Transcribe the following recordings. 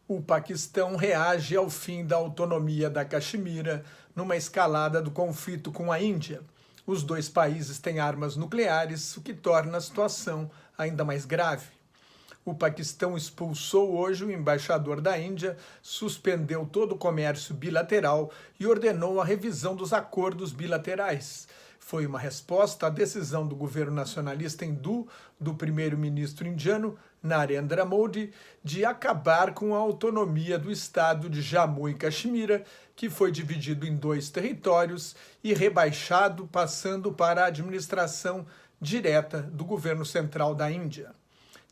O Paquistão reage ao fim da autonomia da Caxemira numa escalada do conflito com a Índia. Os dois países têm armas nucleares, o que torna a situação ainda mais grave. O Paquistão expulsou hoje o embaixador da Índia, suspendeu todo o comércio bilateral e ordenou a revisão dos acordos bilaterais. Foi uma resposta à decisão do governo nacionalista hindu do primeiro-ministro indiano Narendra Modi de acabar com a autonomia do estado de Jammu e Caxemira, que foi dividido em dois territórios e rebaixado, passando para a administração direta do governo central da Índia.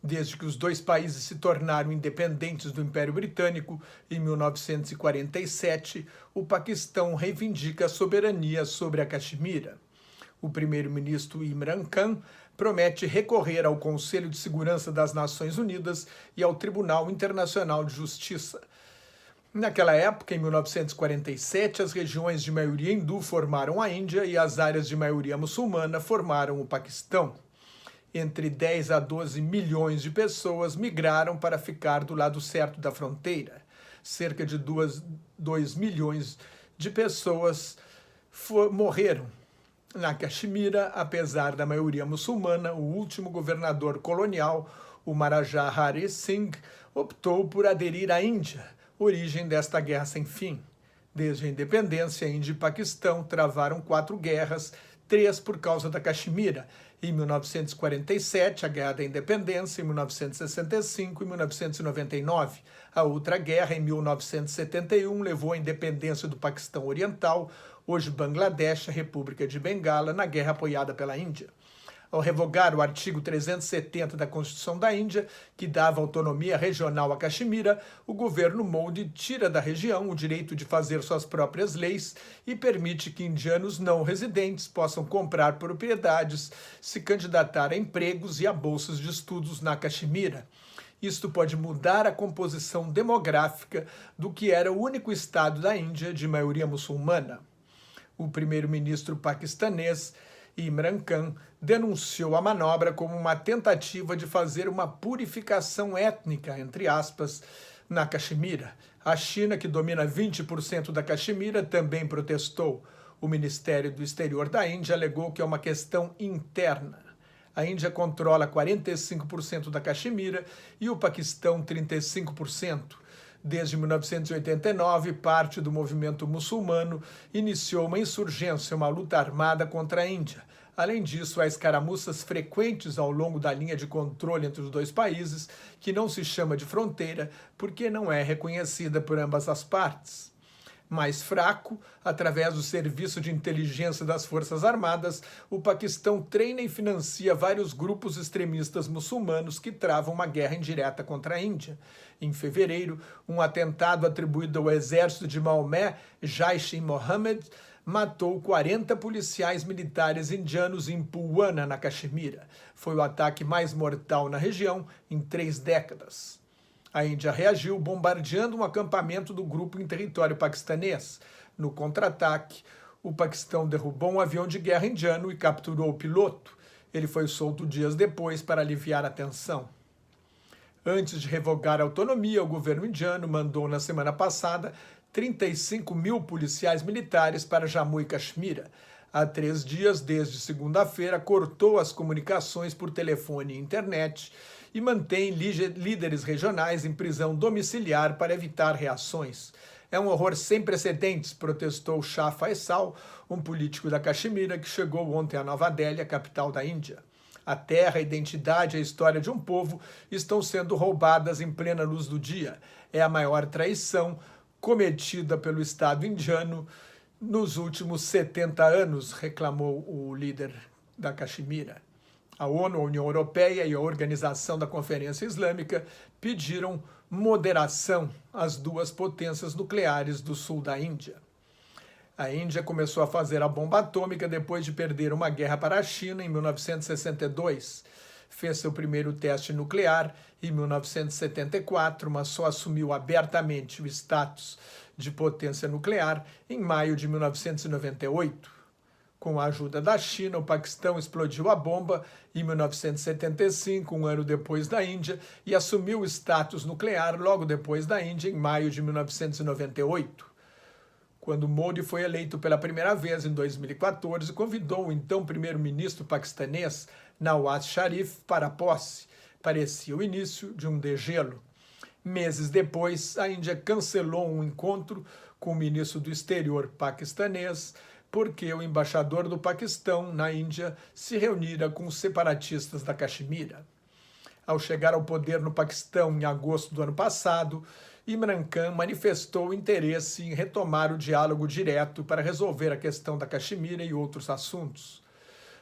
Desde que os dois países se tornaram independentes do Império Britânico em 1947, o Paquistão reivindica a soberania sobre a Caxemira. O primeiro-ministro Imran Khan promete recorrer ao Conselho de Segurança das Nações Unidas e ao Tribunal Internacional de Justiça. Naquela época, em 1947, as regiões de maioria hindu formaram a Índia e as áreas de maioria muçulmana formaram o Paquistão. Entre 10 a 12 milhões de pessoas migraram para ficar do lado certo da fronteira. Cerca de 2 milhões de pessoas morreram na Caxemira, apesar da maioria muçulmana. O último governador colonial, o Maharaja Hari Singh, optou por aderir à Índia, origem desta guerra sem fim. Desde a independência, Índia e Paquistão travaram 4 guerras, 3 por causa da Caxemira. Em 1947, a Guerra da Independência, em 1965 e 1999. A outra guerra, em 1971, levou à independência do Paquistão Oriental, hoje Bangladesh, a República de Bengala, na guerra apoiada pela Índia. Ao revogar o artigo 370 da Constituição da Índia, que dava autonomia regional à Caxemira, o governo Modi tira da região o direito de fazer suas próprias leis e permite que indianos não residentes possam comprar propriedades, se candidatar a empregos e a bolsas de estudos na Caxemira. Isto pode mudar a composição demográfica do que era o único estado da Índia de maioria muçulmana. O primeiro-ministro paquistanês Imran Khan denunciou a manobra como uma tentativa de fazer uma purificação étnica, entre aspas, na Caxemira. A China, que domina 20% da Caxemira, também protestou. O Ministério do Exterior da Índia alegou que é uma questão interna. A Índia controla 45% da Caxemira e o Paquistão 35%. Desde 1989, parte do movimento muçulmano iniciou uma insurgência, uma luta armada contra a Índia. Além disso, há escaramuças frequentes ao longo da linha de controle entre os dois países, que não se chama de fronteira porque não é reconhecida por ambas as partes. Mais fraco, através do Serviço de Inteligência das Forças Armadas, o Paquistão treina e financia vários grupos extremistas muçulmanos que travam uma guerra indireta contra a Índia. Em fevereiro, um atentado atribuído ao exército de Maomé, Jaish-e-Mohammed, matou 40 policiais militares indianos em Pulwana, na Caxemira. Foi o ataque mais mortal na região em 3 décadas. A Índia reagiu bombardeando um acampamento do grupo em território paquistanês. No contra-ataque, o Paquistão derrubou um avião de guerra indiano e capturou o piloto. Ele foi solto dias depois para aliviar a tensão. Antes de revogar a autonomia, o governo indiano mandou na semana passada 35 mil policiais militares para Jammu e Caxemira. Há 3 dias, desde segunda-feira, cortou as comunicações por telefone e internet e mantém líderes regionais em prisão domiciliar para evitar reações. É um horror sem precedentes, protestou Shah Faisal, um político da Caxemira que chegou ontem a Nova Delhi, a capital da Índia. A terra, a identidade e a história de um povo estão sendo roubadas em plena luz do dia. É a maior traição cometida pelo Estado indiano nos últimos 70 anos, reclamou o líder da Caxemira. A ONU, a União Europeia e a Organização da Conferência Islâmica pediram moderação às duas potências nucleares do sul da Índia. A Índia começou a fazer a bomba atômica depois de perder uma guerra para a China em 1962. Fez seu primeiro teste nuclear em 1974, mas só assumiu abertamente o status de potência nuclear em maio de 1998. Com a ajuda da China, o Paquistão explodiu a bomba em 1975, um ano depois da Índia, e assumiu o status nuclear logo depois da Índia, em maio de 1998. Quando Modi foi eleito pela primeira vez em 2014, convidou o então primeiro-ministro paquistanês Nawaz Sharif para a posse. Parecia o início de um degelo. Meses depois, a Índia cancelou um encontro com o ministro do exterior paquistanês porque o embaixador do Paquistão na Índia se reunira com os separatistas da Caxemira. Ao chegar ao poder no Paquistão em agosto do ano passado, Imran Khan manifestou interesse em retomar o diálogo direto para resolver a questão da Caxemira e outros assuntos.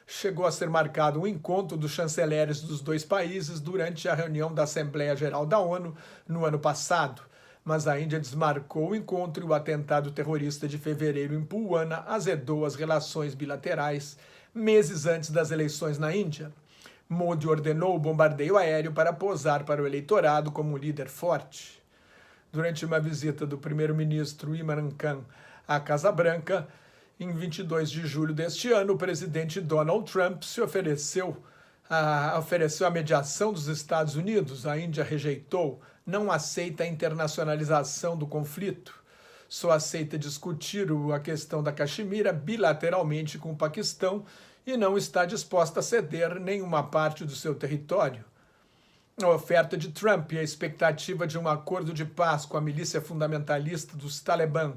Chegou a ser marcado um encontro dos chanceleres dos dois países durante a reunião da Assembleia Geral da ONU no ano passado, mas a Índia desmarcou o encontro e o atentado terrorista de fevereiro em Pulwana azedou as relações bilaterais meses antes das eleições na Índia. Modi ordenou o bombardeio aéreo para posar para o eleitorado como um líder forte. Durante uma visita do primeiro-ministro Imran Khan à Casa Branca, em 22 de julho deste ano, o presidente Donald Trump se ofereceu a mediação dos Estados Unidos. A Índia rejeitou, não aceita a internacionalização do conflito. Só aceita discutir a questão da Caxemira bilateralmente com o Paquistão e não está disposta a ceder nenhuma parte do seu território. A oferta de Trump e a expectativa de um acordo de paz com a milícia fundamentalista dos Talibã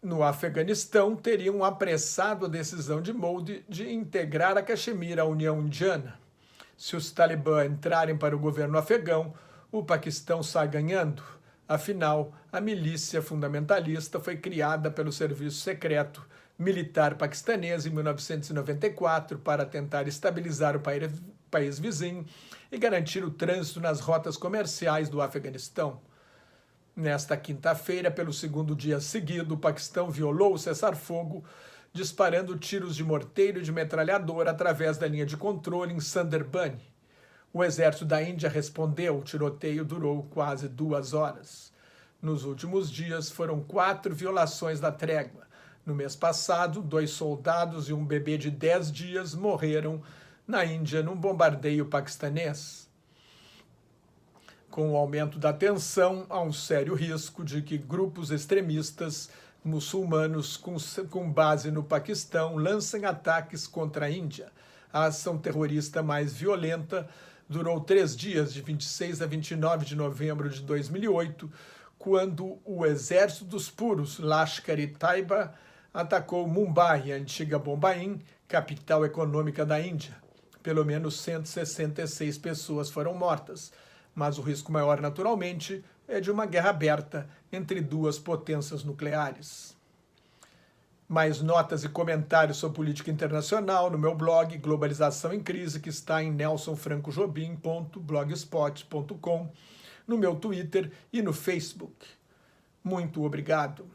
no Afeganistão teriam apressado a decisão de Modi de integrar a Caxemira à União Indiana. Se os Talibã entrarem para o governo afegão, o Paquistão sai ganhando. Afinal, a milícia fundamentalista foi criada pelo Serviço Secreto Militar paquistanês em 1994 para tentar estabilizar o país vizinho e garantir o trânsito nas rotas comerciais do Afeganistão. Nesta quinta-feira, pelo segundo dia seguido, o Paquistão violou o cessar-fogo, disparando tiros de morteiro e de metralhadora através da linha de controle em Sunderbani. O exército da Índia respondeu, o tiroteio durou quase 2 horas. Nos últimos dias, foram 4 violações da trégua. No mês passado, 2 soldados e um bebê de 10 dias morreram na Índia num bombardeio paquistanês. Com o aumento da tensão, há um sério risco de que grupos extremistas muçulmanos com base no Paquistão lancem ataques contra a Índia. A ação terrorista mais violenta durou 3 dias, de 26 a 29 de novembro de 2008, quando o Exército dos Puros, Lashkar-e-Taiba, atacou Mumbai, a antiga Bombaim, capital econômica da Índia. Pelo menos 166 pessoas foram mortas, mas o risco maior, naturalmente, é de uma guerra aberta entre 2 potências nucleares. Mais notas e comentários sobre política internacional no meu blog Globalização em Crise, que está em nelsonfrancojobim.blogspot.com, no meu Twitter e no Facebook. Muito obrigado.